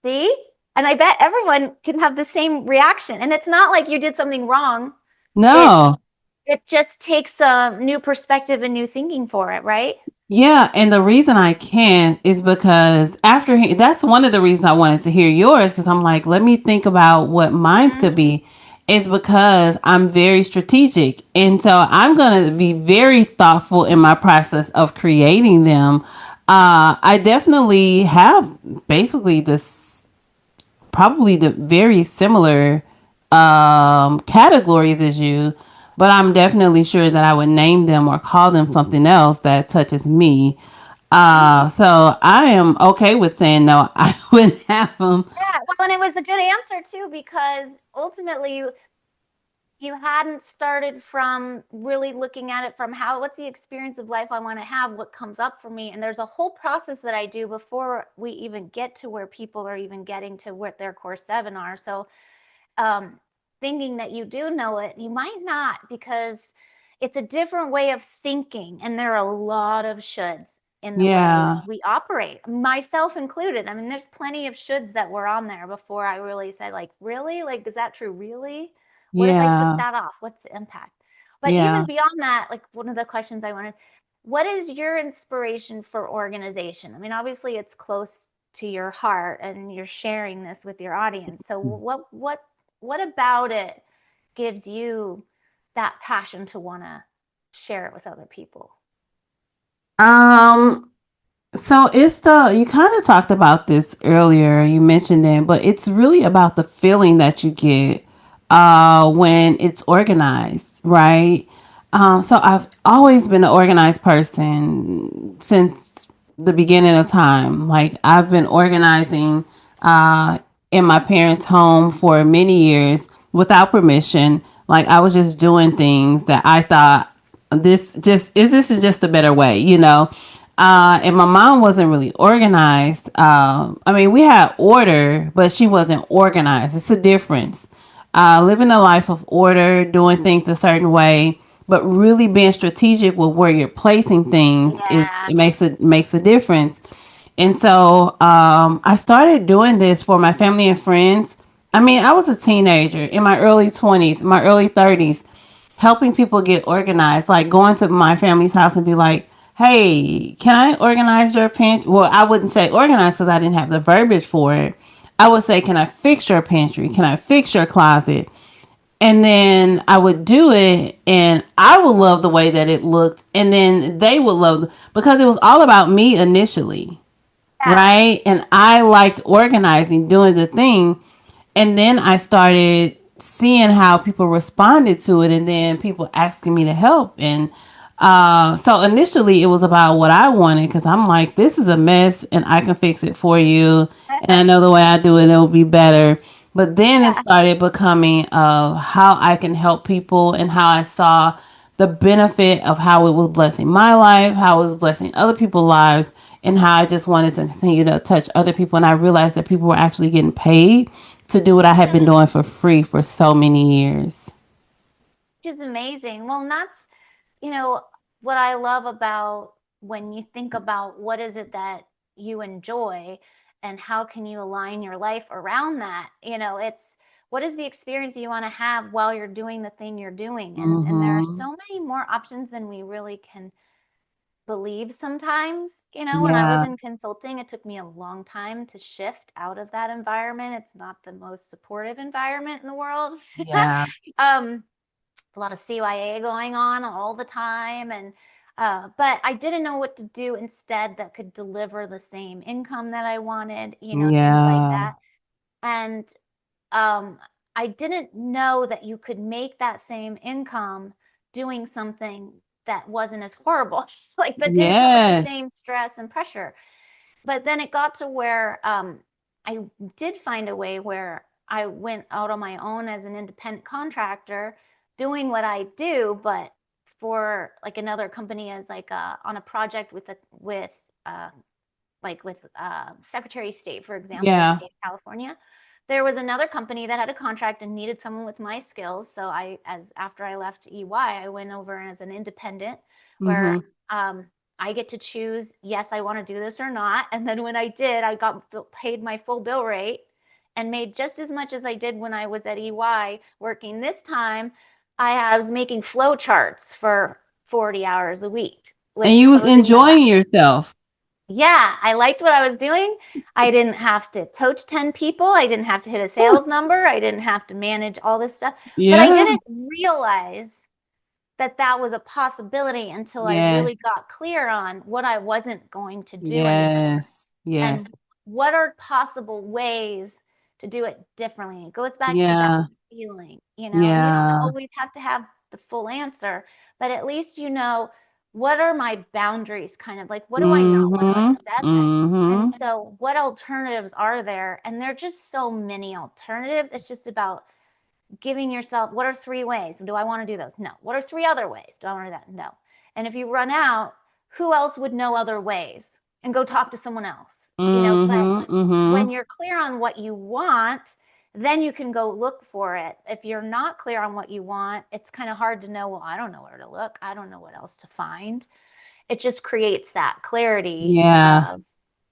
See? And I bet everyone can have the same reaction. And it's not like you did something wrong. It No. it just takes a new perspective and new thinking for it, right? Yeah, and the reason I can't is because that's one of the reasons I wanted to hear yours because I'm like, let me think about what mine could Mm-hmm. be. Is because I'm very strategic, and so I'm gonna be very thoughtful in my process of creating them. I definitely have basically this probably the very similar categories as you, but I'm definitely sure that I would name them or call them something else that touches me. Mm-hmm. So I am okay with saying no. I wouldn't have them. Yeah, well, and it was a good answer too because ultimately you hadn't started from really looking at it from what's the experience of life I want to have, what comes up for me. And there's a whole process that I do before we even get to where people are even getting to what their core seven are. So um, thinking that you do know it, you might not because it's a different way of thinking. And there are a lot of shoulds in the way Yeah, we operate, myself included. I mean, there's plenty of shoulds that were on there before I really said, like, really? Like, is that true? Really? What if I took yeah, that off? What's the impact? But even yeah. beyond that, like, one of the questions I wanted, what is your inspiration for organization? I mean, obviously, it's close to your heart and you're sharing this with your audience. So, what about it gives you that passion to want to share it with other people? Um, So it's the you kind of talked about this earlier. You mentioned it, but it's really about the feeling that you get when it's organized, right? So I've always been an organized person since the beginning of time. Like I've been organizing uh, in my parents' home for many years without permission. Like I was just doing things that I thought this is just a better way, you know. And my mom wasn't really organized. I mean, we had order, but she wasn't organized. It's a difference. Living a life of order, doing things a certain way, but really being strategic with where you're placing things is Yeah. it makes a difference. And so I started doing this for my family and friends. I mean, I was a teenager in my early 20s, my early 30s, helping people get organized, like going to my family's house and be like, hey, can I organize your pantry? Well, I wouldn't say organize because I didn't have the verbiage for it. I would say, can I fix your pantry? Can I fix your closet? And then I would do it and I would love the way that it looked. And then they would love because it was all about me initially, Yeah. right? And I liked organizing, doing the thing. And then I started seeing how people responded to it, and then people asking me to help. And so initially, it was about what I wanted because I'm like, this is a mess, and I can fix it for you. And I know the way I do it, it'll be better. But then it Yeah. started becoming how I can help people and how I saw the benefit of how it was blessing my life, how it was blessing other people's lives, and how I just wanted to continue to touch other people. And I realized that people were actually getting paid to do what I had been Mm, doing for free for so many years. which is amazing. Well, and that's, you know, what I love about when you think about what is it that you enjoy. and how can you align your life around that? It's what is the experience you want to have while you're doing the thing you're doing? And there are Mhm. so many more options than we really can believe sometimes. When I was Yeah. in consulting, it took me a long time to shift out of that environment. It's not the most supportive environment in the world. Yeah. um, a lot of CYA going on all the time, and but I didn't know what to do instead that could deliver the same income that I wanted, things like Yeah. that. And um, I didn't know that you could make that same income doing something that wasn't as horrible, like that didn't come with the Yes. same stress and pressure. But then it got to where I did find a way where I went out on my own as an independent contractor doing what I do, but for like another company as like on a project uh, with Secretary of State, for example, the Yeah. state of California. There was another company that had a contract and needed someone with my skills. So as after I left EY, I went over as an independent where Mhm. um, I get to choose, yes, I want to do this or not. And then when I did, I got paid my full bill rate and made just as much as I did when I was at EY working. This time, I was making flow charts for 40 hours a week with And you was closing my enjoying last. yourself. Yeah, I liked what I was doing. I didn't have to coach 10 people. I didn't have to hit a Whew. sales number. I didn't have to manage all this stuff. But I Yeah. didn't realize that that was a possibility until I Yes. really got clear on what I wasn't going to do anymore Yes. Yes. and what are possible ways to do it differently. It goes back to that Yeah. feeling, and you don't Yeah. always have to have the full answer, but at least what are my boundaries, kind of like what do I not want to Mhm. accept? And Mhm. so what alternatives are there? And there are just so many alternatives. It's just about giving yourself, what are 3 ways? Do I want to do those? No. What are 3 other ways? Do I want to do that? No. And if you run out, who else would know other ways? And go talk to someone else, but Mhm. when Mhm. you're clear on what you want, then you can go look for it. If you're not clear on what you want, it's kind of hard to know, well, I don't know where to look. I don't know what else to find. It just creates that clarity Yeah. of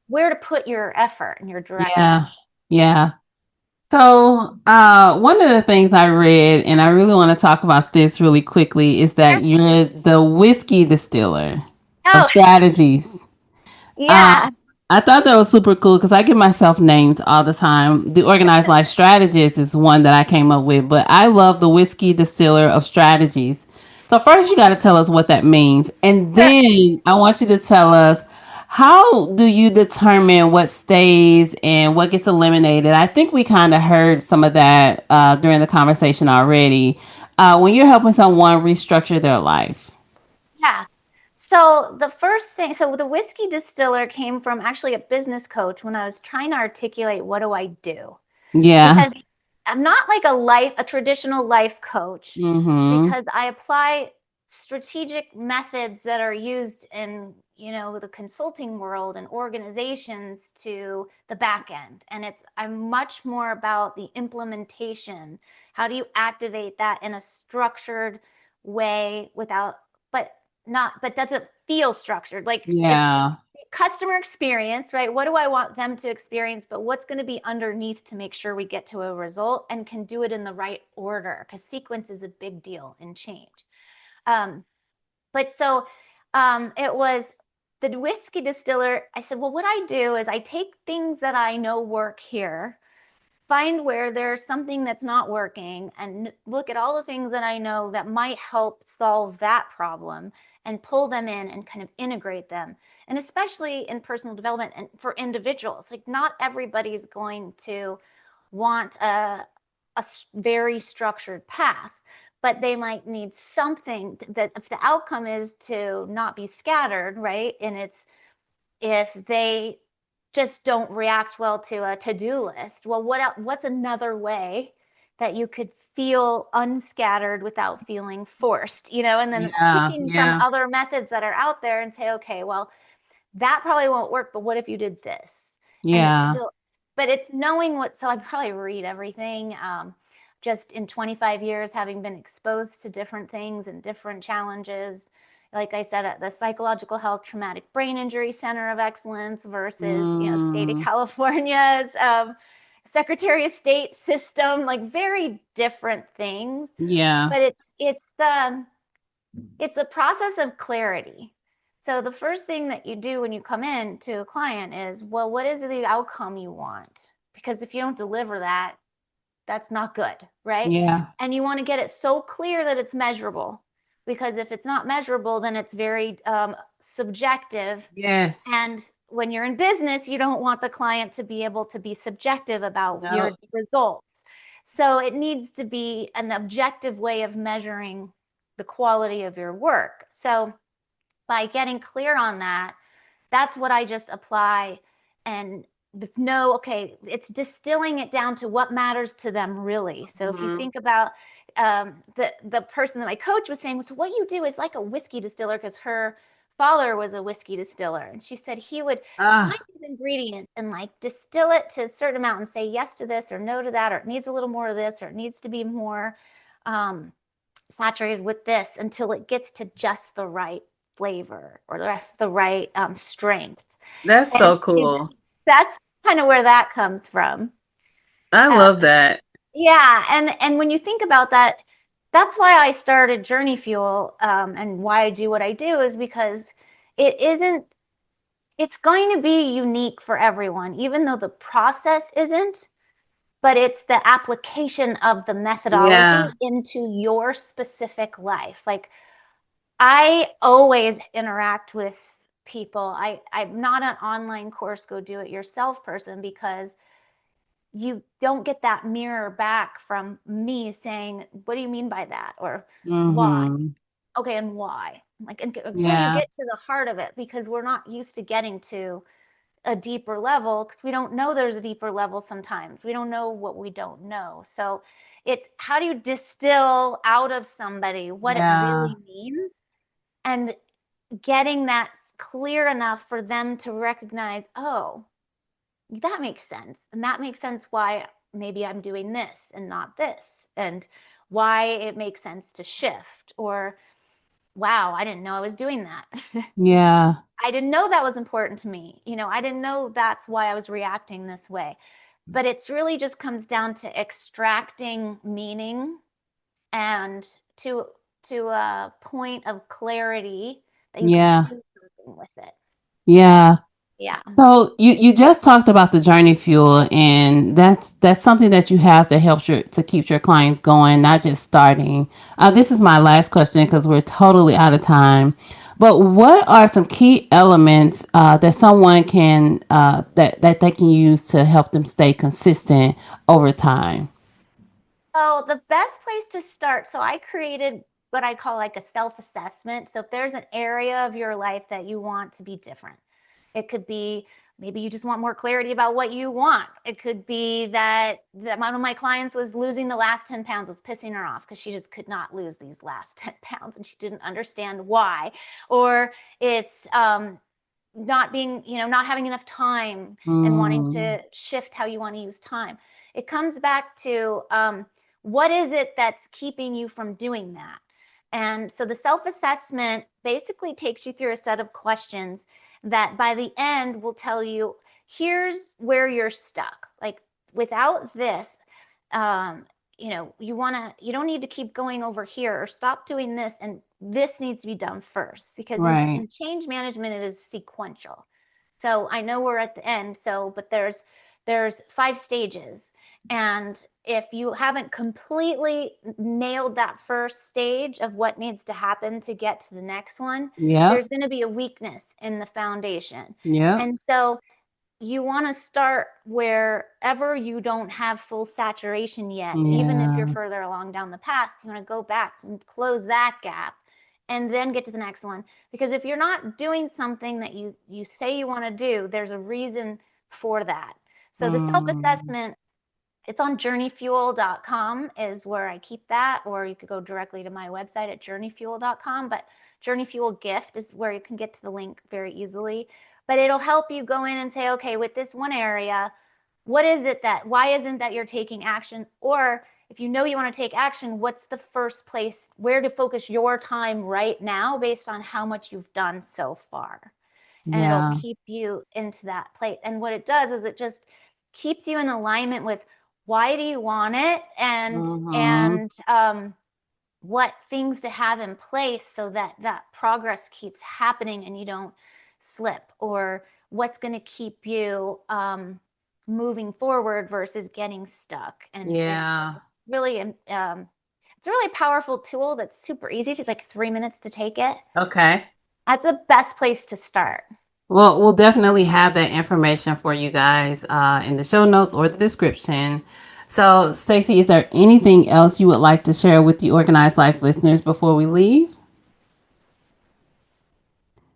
where to put your effort and your direction. Yeah. Yeah. So, one of the things I read, and I really want to talk about this really quickly, is Sure. that you're the whiskey distiller of Oh, strategies. Uh, yeah. I thought that was super cool because I give myself names all the time. The Organized Life Strategist is one that I came up with, but I love the Whiskey Distiller of Strategies. So first, you got to tell us what that means, and Sure. then I want you to tell us how do you determine what stays and what gets eliminated. I think we kind of heard some of that during the conversation already. When you're helping someone restructure their life. Yeah. So the first thing, so the whiskey distiller came from actually a business coach when I was trying to articulate what do I do? Yeah. Because I'm not like a traditional life coach Mm-hmm. because I apply strategic methods that are used in, the consulting world and organizations to the back end. And I'm much more about the implementation. How do you activate that in a structured way without, but but doesn't feel structured? Like it's Yeah. customer experience, right? What do I want them to experience, but what's going to be underneath to make sure we get to a result and can do it in the right order? Because sequence is a big deal in change. Um, but so it was the whiskey distiller. I said, well, what I do is I take things that I know work here, find where there's something that's not working, and look at all the things that I know that might help solve that problem and pull them in and kind of integrate them. And especially in personal development and for individuals, like not everybody's going to want a very structured path, but they might need something that if the outcome is to not be scattered, right? And it's if they just don't react well to a to-do list. Well, what's another way that you could feel unscattered without feeling forced, and then Yeah. picking from Yeah. other methods that are out there and say, okay, well, that probably won't work, but what if you did this? And it's Yeah. still, but it's knowing what, so I probably read everything. Just in 25 years, having been exposed to different things and different challenges, like I said, at the Psychological Health Traumatic Brain Injury Center of Excellence versus, state of Mm, California's Secretary of State system, like very different things. yeah. But it's the process of clarity. So the first thing that you do when you come in to a client is, well, what is the outcome you want? Because if you don't deliver that, that's not good, right? Yeah. And you want to get it so clear that it's measurable. Because if it's not measurable, then it's very subjective. Yes. And when you're in business, you don't want the client to be able to be subjective about your No. results. So it needs to be an objective way of measuring the quality of your work. So by getting clear on that, that's what I just apply and know, okay, it's distilling it down to what matters to them really. So if you Mhm. think about the person that my coach was saying, so what you do is like a whiskey distiller, because her father was a whiskey distiller. And she said he would find Ah, these ingredients and like distill it to a certain amount and say yes to this or no to that, or it needs a little more of this, or it needs to be more um, saturated with this until it gets to just the right flavor or the rest the right strength. that's And so cool. that's kind of where that comes from. I Uh, love that. yeah, and when you think about that, that's why I started Journey Fuel, and why I do what I do is because it isn't. It's going to be unique for everyone, even though the process isn't. But it's the application of the Yeah. methodology into your specific life. Like I always interact with people. I'm not an online course go do it yourself person because you don't get that mirror back from me saying, what do you mean by that? Or why? Mm-hmm. Okay, and why? Like until you Yeah. get to the heart of it, because we're not used to getting to a deeper level because we don't know there's a deeper level sometimes. We don't know what we don't know. So it's how do you distill out of somebody what it Yeah. really means and getting that clear enough for them to recognize, oh, that makes sense. And that makes sense why maybe I'm doing this and not this, and why it makes sense to shift, or wow, I didn't know I was doing that. Yeah. I didn't know that was important to me. I didn't know that's why I was reacting this way. But it's really just comes down to extracting meaning and to a point of clarity that you can Yeah. do something with it. Yeah. Yeah. So you just talked about the journey fuel, and that's something that you have that helps to keep your clients going, not just starting. This is my last question because we're totally out of time. But what are some key elements that someone can that they can use to help them stay consistent over time? Oh, the best place to start. So I created what I call like a self assessment. So if there's an area of your life that you want to be different, it could be maybe you just want more clarity about what you want. It could be that one of my clients was losing the last 10 pounds, was pissing her off because she just could not lose these last 10 pounds and she didn't understand why. Or it's not having enough time and wanting Mm, to shift how you want to use time. It comes back to what is it that's keeping you from doing that? And so the self assessment basically takes you through a set of questions that by the end will tell you here's where you're stuck. Like without this, um, you don't need to keep going over here or stop doing this. And this needs to be done first because right. in change management, it is sequential. So I know we're at the end. So, but there's 5 stages. And if you haven't completely nailed that first stage of what needs to happen to get to the next one, Yep. there's going to be a weakness in the foundation. Yep. And so you want to start wherever you don't have full saturation yet, even if you're Yeah. further along down the path. You want to go back and close that gap and then get to the next one. Because if you're not doing something that you say you want to do, there's a reason for that. So the Mm, self-assessment, it's on journeyfuel.com is where I keep that, or you could go directly to my website at journeyfuel.com. But Journey Fuel Gift is where you can get to the link very easily. But it'll help you go in and say, okay, with this one area, what is it that, why isn't that you're taking action? Or if you know you want to take action, what's the first place where to focus your time right now based on how much you've done so far? And it'll Yeah. keep you into that place. And what it does is it just keeps you in alignment with why do you want it, Mm-hmm. and what things to have in place so that that progress keeps happening and you don't slip, or what's going to keep you moving forward versus getting stuck. And Yeah. really it's a really powerful tool that's super easy. It's like 3 minutes to take it. Okay. That's the best place to start. Well, we'll definitely have that information for you guys in the show notes or the description. So, Stacey, is there anything else you would like to share with the Organized Life listeners before we leave? You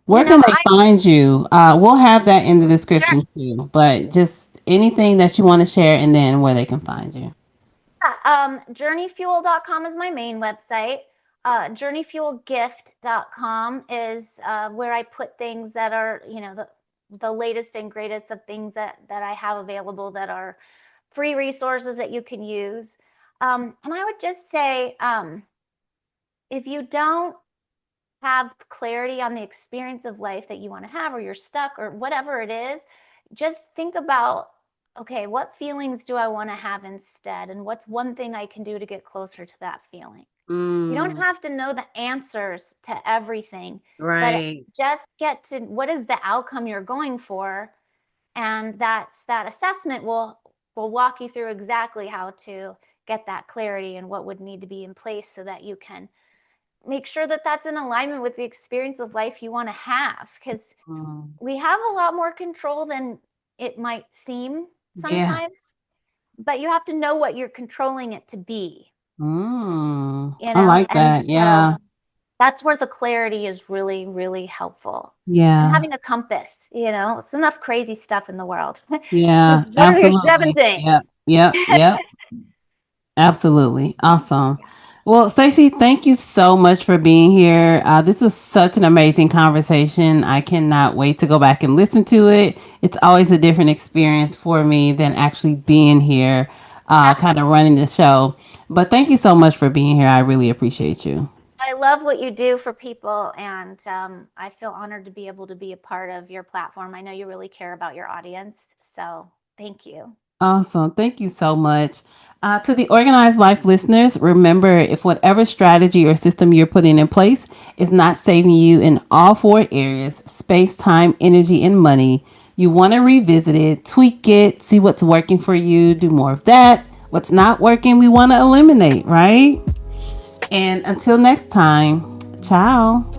Where know, can they I find you? We'll have that in the sure. description too, but just anything that you want to share and then where they can find you. Journeyfuel.com is my main website. Journeyfuelgift.com is where I put things that are, the latest and greatest of things that I have available that are free resources that you can use. And I would just say, if you don't have clarity on the experience of life that you want to have, or you're stuck, or whatever it is, just think about, okay, what feelings do I want to have instead? And what's one thing I can do to get closer to that feeling? You don't Mm, have to know the answers to everything, but right. just get to what is the outcome you're going for. And that assessment will walk you through exactly how to get that clarity and what would need to be in place so that you can make sure that that's in alignment with the experience of life you want to have, because Mm, we have a lot more control than it might seem yeah. sometimes, but you have to know what you're controlling it to be, I like and that. so Yeah. that's where the clarity is really, really helpful. And Yeah. having a compass, it's enough crazy stuff in the world. Yeah. Just what are your seven Absolutely. things? Yep. Yep. Yep. Absolutely. Awesome. Well, Stacey, thank you so much for being here. This was such an amazing conversation. I cannot wait to go back and listen to it. It's always a different experience for me than actually being here, kind of running the show. But thank you so much for being here. I really appreciate you. I love what you do for people, and I feel honored to be able to be a part of your platform. I know you really care about your audience, so thank you. Awesome. Thank you so much. To the Organized Life listeners, remember if whatever strategy or system you're putting in place is not saving you in all four areas space, time, energy, and money you want to revisit it, tweak it, see what's working for you, do more of that. What's not working, we want to eliminate, right? And until next time, ciao.